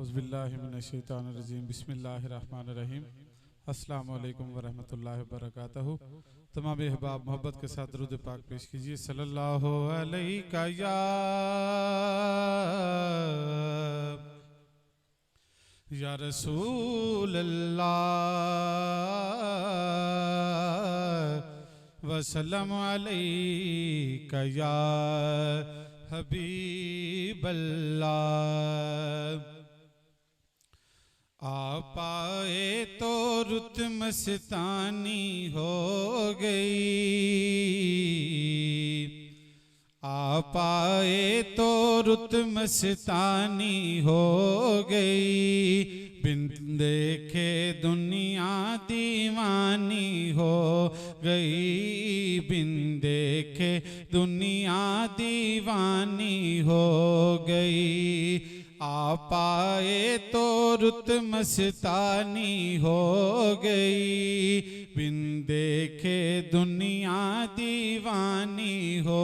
औज़ुबिल्लाहिमिनश्शैतानिर्रजीम बिस्मिल्लाहिर्रहमानिर्रहीम। अस्सलामु अलैकुम वरहमतुल्लाहि वबरकातुहू। तमाम अहबाब मोहब्बत के साथ दुरूद पाक पेश कीजिए। सल्लल्लाहु अलैका या रसूल अल्लाह वसल्लम अलैका या हबीब अल्लाह। आप आए तो रुत मस्तानी हो गई, आप आए तो रुत मस्तानी हो गई, बिन देखे दुनिया दीवानी हो गई, बिन देखे दुनिया दीवानी हो गई। आप आए तो रुत मस्तानी हो गई, बिन देखे दुनिया दीवानी हो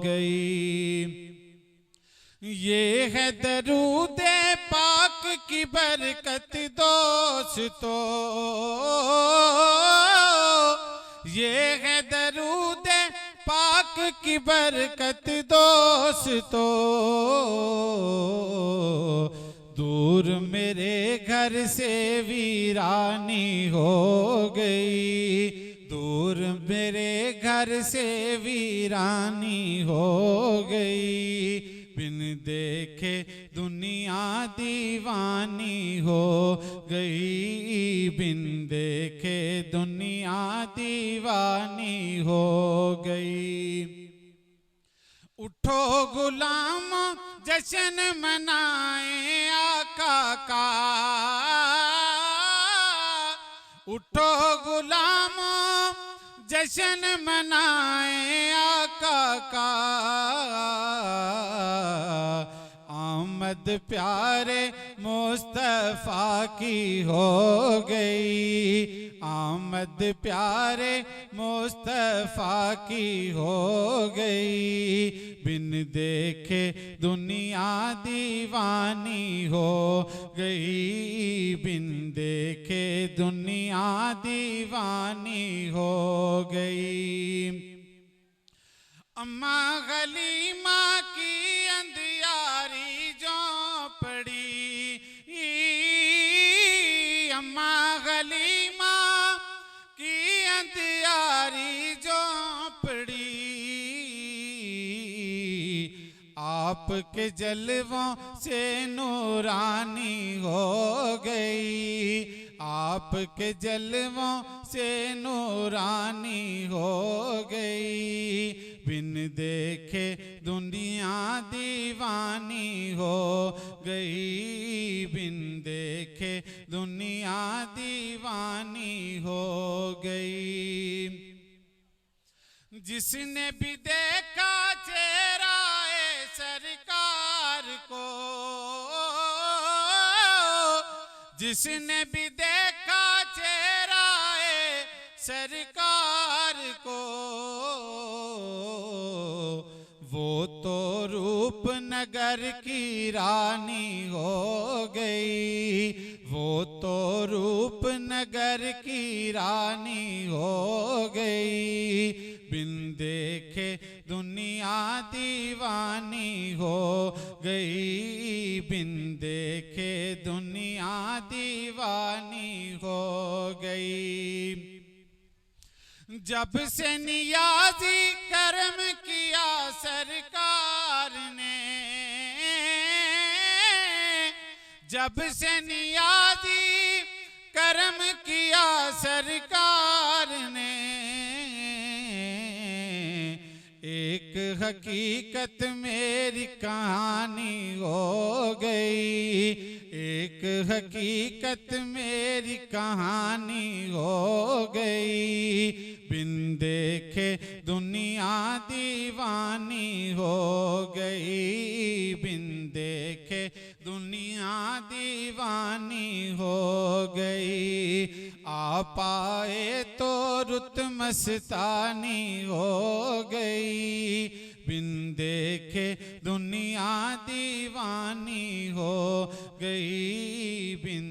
गई। ये है दरूद पाक की बरकत दोस्तों, ये है दरूद पाक की बरकत दोस्तों। दूर मेरे घर से वीरानी हो गई, दूर मेरे घर से वीरानी हो गई, बिन देखे दुनिया दीवानी हो गई, बिन देखे दुनिया दीवानी हो गई। उठो गुलाम जश्न मनाए आका का, उठो गुलाम जश्न मनाए आका का। आमद प्यारे मुस्तफा की हो गई, आमद प्यारे मुस्तफा की हो गई, बिन देखे दुनिया दीवानी हो गई, बिन देखे दुनिया दीवानी हो गई। अम्मा गलीमा की अंधियारी झोंपड़ी, अम्मा गलीमा की अंधियारी झोंपड़ी, आपके जलवों से नूरानी हो गई, आपके जलवों से नूरानी हो गई, बिन देखे दुनिया दीवानी हो गई, बिन देखे दुनिया दीवानी हो गई। जिसने भी देखा चेहरा सरकार को, जिसने भी देखा चेहरा सरकार को, वो तो रूपनगर की रानी हो गई, वो तो रूपनगर की रानी हो गई, बिन देखे दुनिया दीवानी हो गई, बिन देखे दुनिया दीवानी हो गई। जब से नियाज़ी करम किया सरकार ने, जब से नियाज़ी करम किया सरकार ने, एक हकीकत मेरी कहानी हो गई, एक हकीकत मेरी कहानी हो गई, बिन देखे दुनिया दीवानी हो गई, बिन देखे दुनिया दीवानी हो गई। आप आए तो रुत मस्तानी हो गई, बिन देखे दुनिया दीवानी हो गई, बिन